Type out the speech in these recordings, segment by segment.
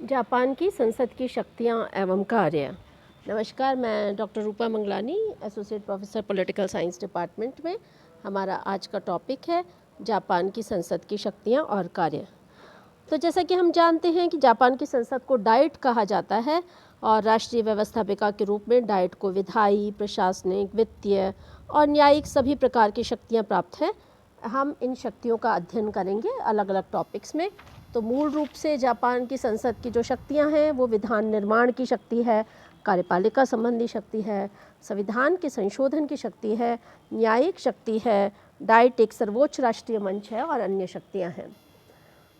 Japan की संसद की शक्तियाँ एवं कार्य। नमस्कार, मैं doctor Rupa Manglani, associate professor political science department में। हमारा आज का टॉपिक है जापान की संसद की शक्तियाँ और कार्य। तो जैसा कि हम जानते हैं कि जापान की संसद को डाइट कहा जाता है और राष्ट्रीय व्यवस्थापिका के रूप में डाइट को विधायी, प्रशासनिक, वित्तीय और न्यायिक सभी प्रकार की शक्तियाँ प्राप्त हैं। हम इन शक्तियों का अध्ययन करेंगे अलग अलग टॉपिक्स में। तो मूल रूप से जापान की संसद की जो शक्तियां हैं वो विधान निर्माण की शक्ति है, कार्यपालिका संबंधी शक्ति है, संविधान के संशोधन की शक्ति है, न्यायिक शक्ति है, डाइट एक सर्वोच्च राष्ट्रीय मंच है और अन्य शक्तियां हैं।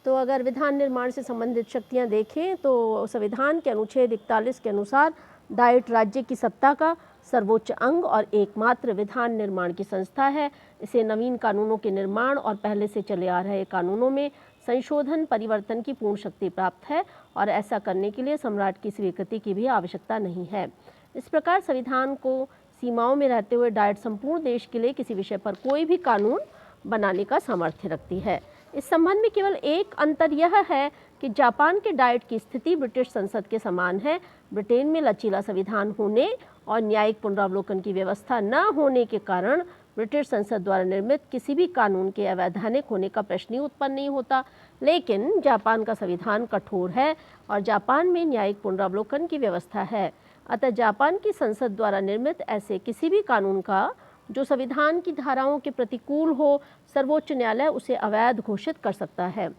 तो अगर विधान निर्माण से संबंधित शक्तियां देखें तो संविधान के अनुच्छेद 41 के अनुसार डाइट राज्य की सत्ता का सर्वोच्च अंग और एकमात्र विधान निर्माण की संस्था है। इसे नवीन कानूनों के निर्माण और पहले से चले आ रहे कानूनों में संशोधन परिवर्तन की पूर्ण शक्ति प्राप्त है और ऐसा करने के लिए सम्राट की स्वीकृति की भी आवश्यकता नहीं है। इस प्रकार संविधान को सीमाओं में रहते हुए डाइट संपूर्ण देश के लिए किसी विषय पर कोई भी कानून बनाने का सामर्थ्य रखती है। इस संबंध में केवल एक अंतर यह है कि जापान के डाइट की स्थिति ब्रिटिश संसद के समान है। ब्रिटेन में लचीला संविधान होने और न्यायिक पुनरावलोकन की व्यवस्था न होने के कारण ब्रिटिश संसद द्वारा निर्मित किसी भी कानून के अवैधानिक होने का प्रश्न ही उत्पन्न नहीं होता। लेकिन जापान का संविधान कठोर है और जापान में न्यायिक पुनरावलोकन की व्यवस्था है। अतः जापान की संसद द्वारा निर्मित ऐसे किसी भी कानून का जो संविधान की धाराओं के प्रतिकूल हो, सर्वोच्च न्यायालय उसे अवैध घोषित कर सकता है।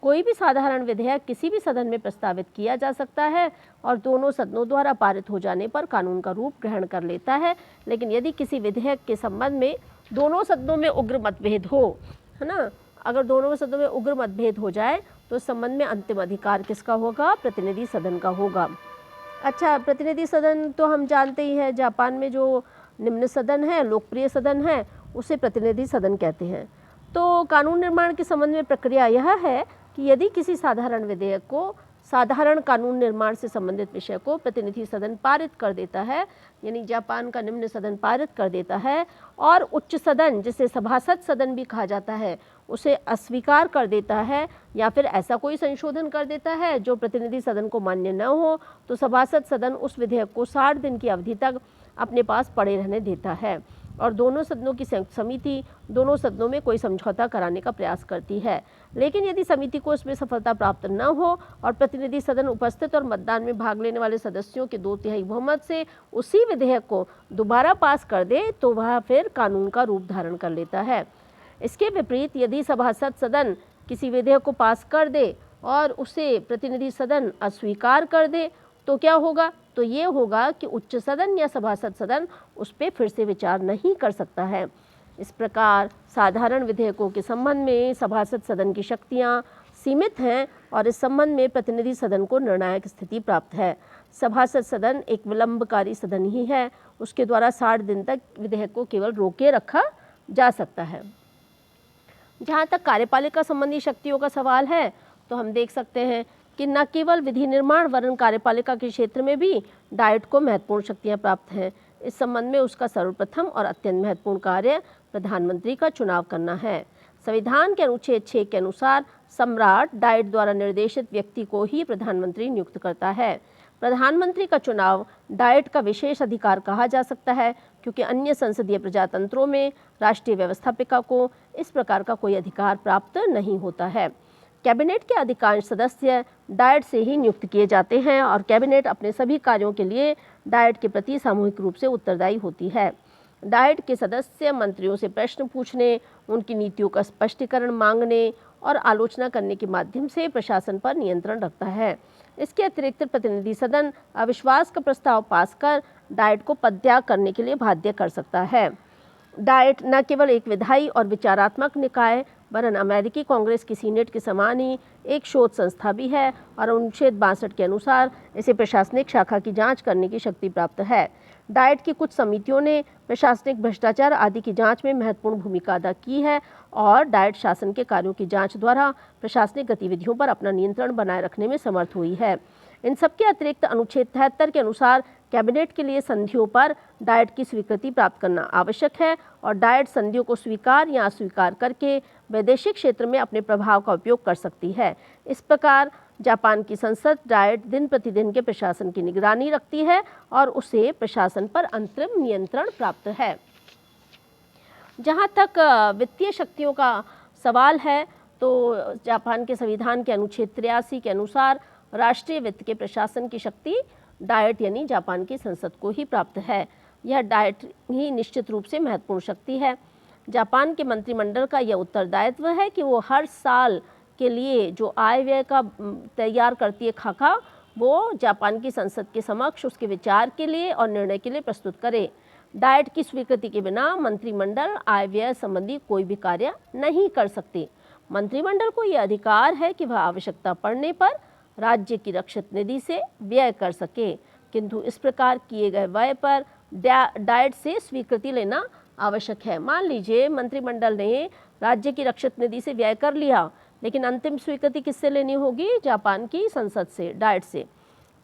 कोई भी साधारण विधेयक किसी भी सदन में प्रस्तावित किया जा सकता है और दोनों सदनों द्वारा पारित हो जाने पर कानून का रूप ग्रहण कर लेता है। लेकिन यदि किसी विधेयक के संबंध में दोनों सदनों में उग्र मतभेद हो, है ना, अगर दोनों सदनों में उग्र मतभेद हो जाए तो इस संबंध में अंतिम अधिकार किसका होगा? प्रतिनिधि सदन का होगा। अच्छा, प्रतिनिधि सदन तो हम जानते ही हैं, जापान में जो निम्न सदन है, लोकप्रिय सदन है, उसे प्रतिनिधि सदन कहते हैं। तो कानून निर्माण के संबंध में प्रक्रिया यह है कि यदि किसी साधारण विधेयक को साधारण कानून निर्माण से संबंधित विषय को प्रतिनिधि सदन पारित कर देता है, यानी जापान का निम्न सदन पारित कर देता है और उच्च सदन, जिसे सभासद सदन भी कहा जाता है, उसे अस्वीकार कर देता है या फिर ऐसा कोई संशोधन कर देता है जो प्रतिनिधि सदन को मान्य न हो, तो सभासद सदन उस विधेयक को 60 दिन की अवधि तक अपने पास पड़े रहने देता है और दोनों सदनों की संयुक्त समिति दोनों सदनों में कोई समझौता कराने का प्रयास करती है। लेकिन यदि समिति को इसमें सफलता प्राप्त न हो और प्रतिनिधि सदन उपस्थित और मतदान में भाग लेने वाले सदस्यों के 2/3 बहुमत से उसी विधेयक को दोबारा पास कर दे तो वह फिर कानून का रूप धारण कर लेता है। इसके विपरीत यदि सभासद सदन किसी विधेयक को पास कर दे और उसे प्रतिनिधि सदन अस्वीकार कर दे तो क्या होगा? तो ये होगा कि उच्च सदन या सभासद सदन उस पर फिर से विचार नहीं कर सकता है। इस प्रकार साधारण विधेयकों के संबंध में सभासद सदन की शक्तियाँ सीमित हैं और इस संबंध में प्रतिनिधि सदन को निर्णायक स्थिति प्राप्त है। सभासद सदन एक विलंबकारी सदन ही है, उसके द्वारा 60 दिन तक विधेयक को केवल रोके रखा जा सकता है। जहाँ तक कार्यपालिका संबंधी शक्तियों का सवाल है तो हम देख सकते हैं कि न केवल विधि निर्माण वरन कार्यपालिका के क्षेत्र में भी डाइट को महत्वपूर्ण शक्तियाँ प्राप्त हैं। इस संबंध में उसका सर्वप्रथम और अत्यंत महत्वपूर्ण कार्य प्रधानमंत्री का चुनाव करना है। संविधान के अनुच्छेद 6 के अनुसार सम्राट डाइट द्वारा निर्देशित व्यक्ति को ही प्रधानमंत्री नियुक्त करता है। प्रधानमंत्री का चुनाव डाइट का विशेष अधिकार कहा जा सकता है क्योंकि अन्य संसदीय प्रजातंत्रों में राष्ट्रीय व्यवस्थापिका को इस प्रकार का कोई अधिकार प्राप्त नहीं होता है। कैबिनेट के अधिकांश सदस्य डाइट से ही नियुक्त किए जाते हैं और कैबिनेट अपने सभी कार्यों के लिए डाइट के प्रति सामूहिक रूप से उत्तरदायी होती है। डाइट के सदस्य मंत्रियों से प्रश्न पूछने, उनकी नीतियों का स्पष्टीकरण मांगने और आलोचना करने के माध्यम से प्रशासन पर नियंत्रण रखता है। इसके अतिरिक्त प्रतिनिधि सदन अविश्वास का प्रस्ताव पास कर डाइट को पदत्याग करने के लिए बाध्य कर सकता है। डाइट न केवल एक विधायी और विचारात्मक निकाय वरन अमेरिकी कांग्रेस की सीनेट के समान ही एक शोध संस्था भी है और अनुच्छेद 62 के अनुसार इसे प्रशासनिक शाखा की जांच करने की शक्ति प्राप्त है। डाइट की कुछ समितियों ने प्रशासनिक भ्रष्टाचार आदि की जांच में महत्वपूर्ण भूमिका अदा की है और डाइट शासन के कार्यों की जांच द्वारा प्रशासनिक गतिविधियों पर अपना नियंत्रण बनाए रखने में समर्थ हुई है। इन सबके अतिरिक्त अनुच्छेद 73 के अनुसार कैबिनेट के लिए संधियों पर डाइट की स्वीकृति प्राप्त करना आवश्यक है और डाइट संधियों को स्वीकार या अस्वीकार करके वैदेशिक क्षेत्र में अपने प्रभाव का उपयोग कर सकती है। इस प्रकार जापान की संसद डाइट दिन प्रतिदिन के प्रशासन की निगरानी रखती है और उसे प्रशासन पर अंतरिम नियंत्रण प्राप्त है। जहाँ तक वित्तीय शक्तियों का सवाल है तो जापान के संविधान के अनुच्छेद 83 के अनुसार राष्ट्रीय वित्त के प्रशासन की शक्ति डाइट यानी जापान की संसद को ही प्राप्त है। यह डाइट ही निश्चित रूप से महत्वपूर्ण शक्ति है। जापान के मंत्रिमंडल का यह उत्तरदायित्व है कि वो हर साल के लिए जो आय व्यय का तैयार करती है खाका, वो जापान की संसद के समक्ष उसके विचार के लिए और निर्णय के लिए प्रस्तुत करे। डाइट की स्वीकृति के बिना मंत्रिमंडल आय व्यय संबंधी कोई भी कार्य नहीं कर सकते। मंत्रिमंडल को यह अधिकार है कि वह आवश्यकता पड़ने पर राज्य की रक्षित निधि से व्यय कर सके, किंतु इस प्रकार किए गए व्यय पर डाइट से स्वीकृति लेना आवश्यक है। मान लीजिए मंत्रिमंडल ने राज्य की रक्षित निधि से व्यय कर लिया, लेकिन अंतिम स्वीकृति किससे लेनी होगी? जापान की संसद से, डाइट से।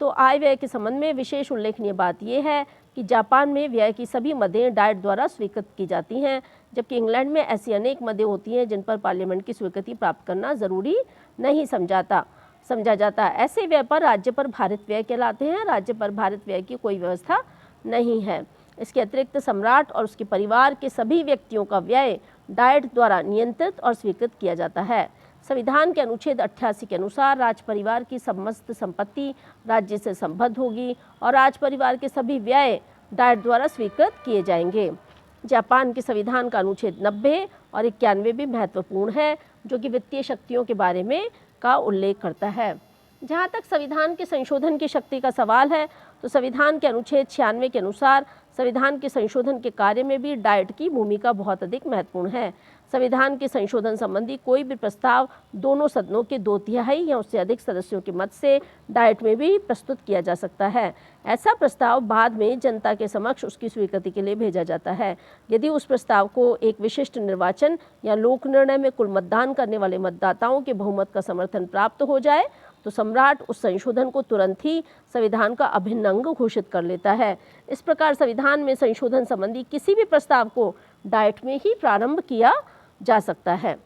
तो आय व्यय के संबंध में विशेष उल्लेखनीय बात यह है कि जापान में व्यय की सभी मदें डाइट द्वारा स्वीकृत की जाती हैं, जबकि इंग्लैंड में ऐसी अनेक मदें होती हैं जिन पर पार्लियामेंट की स्वीकृति प्राप्त करना जरूरी नहीं समझा जाता। ऐसे व्यय पर राज्य पर भारित व्यय कहलाते हैं। राज्य पर भारित व्यय की कोई व्यवस्था नहीं है। इसके अतिरिक्त सम्राट और उसके परिवार के सभी व्यक्तियों का व्यय डाइट द्वारा नियंत्रित और स्वीकृत किया जाता है। संविधान के अनुच्छेद 88 के अनुसार राज परिवार की समस्त संपत्ति राज्य से संबद्ध होगी और राज परिवार के सभी व्यय डाइट द्वारा स्वीकृत किए जाएंगे। जापान के संविधान का अनुच्छेद 90 और 91 भी महत्वपूर्ण है, जो कि वित्तीय शक्तियों के बारे में का उल्लेख करता है। जहाँ तक संविधान के संशोधन की शक्ति का सवाल है, तो संविधान के अनुच्छेद 96 के अनुसार संविधान के संशोधन के कार्य में भी डाइट की भूमिका बहुत अधिक महत्वपूर्ण है। संविधान के संशोधन संबंधी कोई भी प्रस्ताव दोनों सदनों के 2/3 या उससे अधिक सदस्यों के मत से डाइट में भी प्रस्तुत किया जा सकता है। ऐसा प्रस्ताव बाद में जनता के समक्ष उसकी स्वीकृति के लिए भेजा जाता है। यदि उस प्रस्ताव को एक विशिष्ट निर्वाचन या लोक निर्णय में कुल मतदान करने वाले मतदाताओं के बहुमत का समर्थन प्राप्त हो जाए, तो सम्राट उस संशोधन को तुरंत ही संविधान का अभिन्न अंग घोषित कर लेता है। इस प्रकार संविधान में संशोधन संबंधी किसी भी प्रस्ताव को डाइट में ही प्रारंभ किया जा सकता है।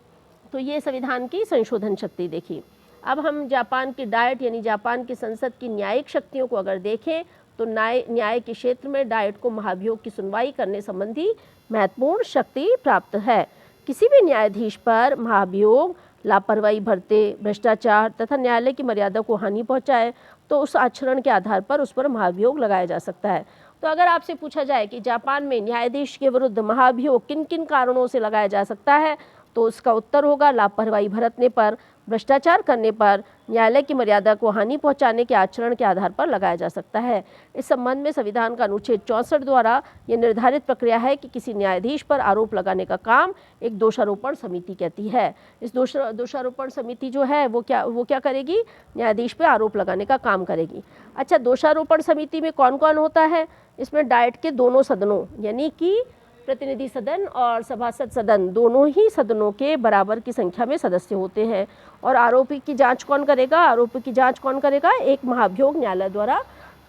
तो ये संविधान की संशोधन शक्ति देखी। अब हम जापान की डाइट यानी जापान की संसद की न्यायिक शक्तियों को अगर देखें, तो न्याय के क्षेत्र में डाइट को महाभियोग की सुनवाई करने संबंधी महत्वपूर्ण शक्ति प्राप्त है। किसी भी न्यायाधीश पर महाभियोग, लापरवाही बरते, भ्रष्टाचार तथा न्यायालय की मर्यादा को हानि पहुंचाए, तो उस आचरण के आधार पर उस पर महाभियोग लगाया जा सकता है। तो अगर आपसे पूछा जाए कि जापान में न्यायाधीश के विरुद्ध महाभियोग किन किन कारणों से लगाया जा सकता है, तो उसका उत्तर होगा लापरवाही बरतने पर, भ्रष्टाचार करने पर, न्यायालय की मर्यादा को हानि पहुंचाने के आचरण के आधार पर लगाया जा सकता है। इस संबंध में संविधान का अनुच्छेद 64 द्वारा यह निर्धारित प्रक्रिया है कि किसी न्यायाधीश पर आरोप लगाने का काम एक दोषारोपण समिति कहती है। इस दोषारोपण समिति जो है वो क्या करेगी? न्यायाधीश पर आरोप लगाने का काम करेगी। अच्छा, दोषारोपण समिति में कौन कौन होता है? इसमें डाइट के दोनों सदनों यानी कि प्रतिनिधि सदन और सभासद सदन, दोनों ही सदनों के बराबर की संख्या में सदस्य होते हैं। और आरोपी की जांच कौन करेगा? आरोपी की जांच कौन करेगा? एक महाभियोग न्यायालय द्वारा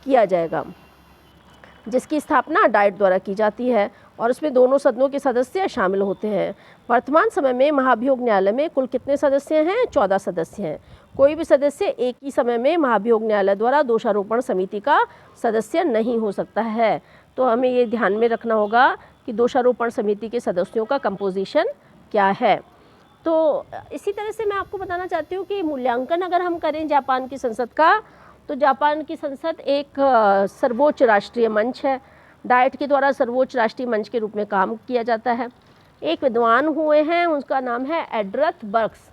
किया जाएगा, जिसकी स्थापना डाइट द्वारा की जाती है और उसमें दोनों सदनों के सदस्य शामिल होते हैं। वर्तमान समय में महाभियोग न्यायालय में कुल कितने सदस्य हैं? 14 सदस्य हैं। कोई भी सदस्य एक ही समय में महाभियोग न्यायालय द्वारा दोषारोपण समिति का सदस्य नहीं हो सकता है। तो हमें ये ध्यान में रखना होगा कि दोषारोपण समिति के सदस्यों का कंपोजिशन क्या है। तो इसी तरह से मैं आपको बताना चाहती हूँ कि मूल्यांकन अगर हम करें जापान की संसद का, तो जापान की संसद एक सर्वोच्च राष्ट्रीय मंच है। डाइट के द्वारा सर्वोच्च राष्ट्रीय मंच के रूप में काम किया जाता है। एक विद्वान हुए हैं, उसका नाम है एड्रथ बर्क्स।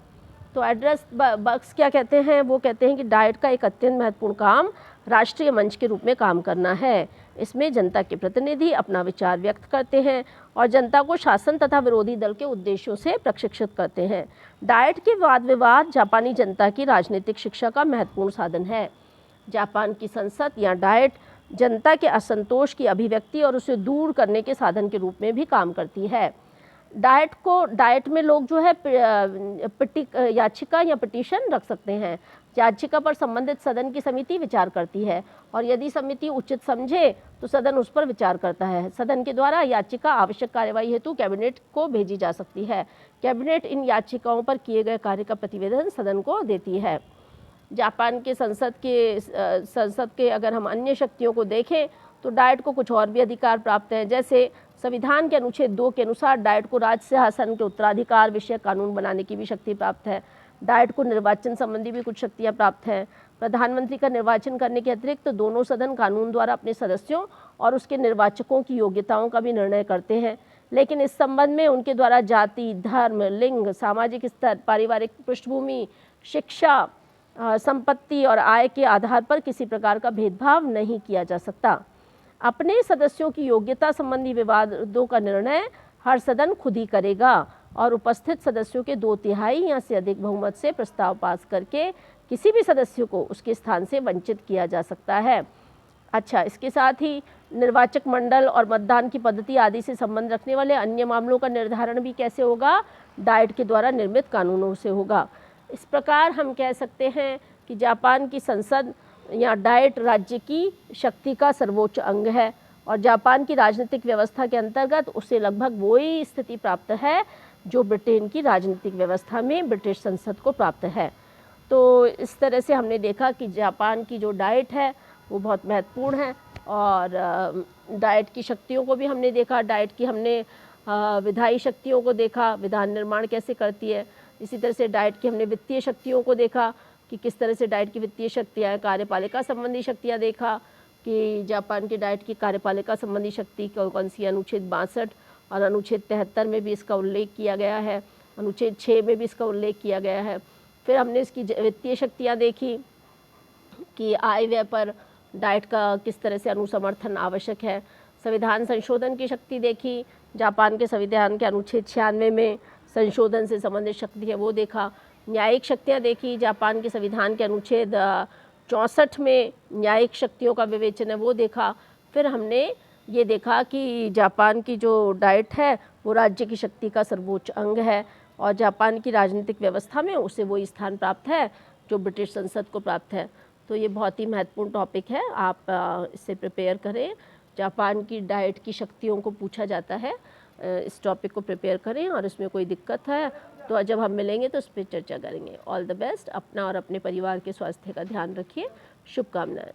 तो एड्रथ बर्क्स क्या कहते हैं? वो कहते हैं कि डाइट का एक अत्यंत महत्वपूर्ण काम राष्ट्रीय मंच के रूप में काम करना है। इसमें जनता के प्रतिनिधि अपना विचार व्यक्त करते हैं और जनता को शासन तथा विरोधी दल के उद्देश्यों से प्रशिक्षित करते हैं। डाइट के वाद विवाद जापानी जनता की राजनीतिक शिक्षा का महत्वपूर्ण साधन है। जापान की संसद या डाइट जनता के असंतोष की अभिव्यक्ति और उसे दूर करने के साधन के रूप में भी काम करती है। डाइट में लोग जो है याचिका या पिटीशन रख सकते हैं। याचिका पर संबंधित सदन की समिति विचार करती है और यदि समिति उचित समझे तो सदन उस पर विचार करता है। सदन के द्वारा याचिका आवश्यक कार्यवाही हेतु कैबिनेट को भेजी जा सकती है। कैबिनेट इन याचिकाओं पर किए गए कार्य का प्रतिवेदन सदन को देती है। जापान के संसद के अगर हम अन्य शक्तियों को देखें तो डाइट को कुछ और भी अधिकार प्राप्त हैं। जैसे संविधान के अनुच्छेद 2 के अनुसार डाइट को राज्य शासन के उत्तराधिकार विषय कानून बनाने की भी शक्ति प्राप्त है। डाइट को निर्वाचन संबंधी भी कुछ शक्तियां प्राप्त हैं। प्रधानमंत्री का निर्वाचन करने के अतिरिक्त दोनों सदन कानून द्वारा अपने सदस्यों और उसके निर्वाचकों की योग्यताओं का भी निर्णय करते हैं, लेकिन इस संबंध में उनके द्वारा जाति, धर्म, लिंग, सामाजिक स्तर, पारिवारिक पृष्ठभूमि, शिक्षा, संपत्ति और आय के आधार पर किसी प्रकार का भेदभाव नहीं किया जा सकता। अपने सदस्यों की योग्यता संबंधी विवादों का निर्णय हर सदन खुद ही करेगा और उपस्थित सदस्यों के 2/3 या से अधिक बहुमत से प्रस्ताव पास करके किसी भी सदस्य को उसके स्थान से वंचित किया जा सकता है। अच्छा, इसके साथ ही निर्वाचक मंडल और मतदान की पद्धति आदि से संबंध रखने वाले अन्य मामलों का निर्धारण भी कैसे होगा? डाइट के द्वारा निर्मित कानूनों से होगा। इस प्रकार हम कह सकते हैं कि जापान की संसद या डाइट राज्य की शक्ति का सर्वोच्च अंग है और जापान की राजनीतिक व्यवस्था के अंतर्गत उसे लगभग वही स्थिति प्राप्त है जो ब्रिटेन की राजनीतिक व्यवस्था में ब्रिटिश संसद को प्राप्त है। तो इस तरह से हमने देखा कि जापान की जो डाइट है वो बहुत महत्वपूर्ण है और डाइट की शक्तियों को भी हमने देखा। डाइट की हमने विधायी शक्तियों को देखा, विधान निर्माण कैसे करती है। इसी तरह से डाइट की हमने वित्तीय शक्तियों को देखा कि किस तरह से डाइट की वित्तीय शक्तियाँ हैं। कार्यपालिका संबंधी शक्तियाँ देखा कि जापान की डाइट की कार्यपालिका संबंधी शक्ति कौन सी, अनुच्छेद 62 और अनुच्छेद 73 में भी इसका उल्लेख किया गया है, अनुच्छेद 6 में भी इसका उल्लेख किया गया है। फिर हमने इसकी वित्तीय शक्तियाँ देखी कि आय व्यय पर डाइट का किस तरह से अनुसमर्थन आवश्यक है। संविधान संशोधन की शक्ति देखी, जापान के संविधान के अनुच्छेद 96 में संशोधन से संबंधित शक्ति है वो देखा। न्यायिक शक्तियाँ देखी, जापान के संविधान के अनुच्छेद 64 में न्यायिक शक्तियों का विवेचन है वो देखा। फिर हमने ये देखा कि जापान की जो डाइट है वो राज्य की शक्ति का सर्वोच्च अंग है और जापान की राजनीतिक व्यवस्था में उसे वो स्थान प्राप्त है जो ब्रिटिश संसद को प्राप्त है। तो ये बहुत ही महत्वपूर्ण टॉपिक है, आप इससे प्रिपेयर करें। जापान की डाइट की शक्तियों को पूछा जाता है, इस टॉपिक को प्रिपेयर करें और इसमें कोई दिक्कत है तो जब हम मिलेंगे तो इस पर चर्चा करेंगे। All the best. अपना और अपने परिवार के स्वास्थ्य का ध्यान रखिए। शुभकामनाएं।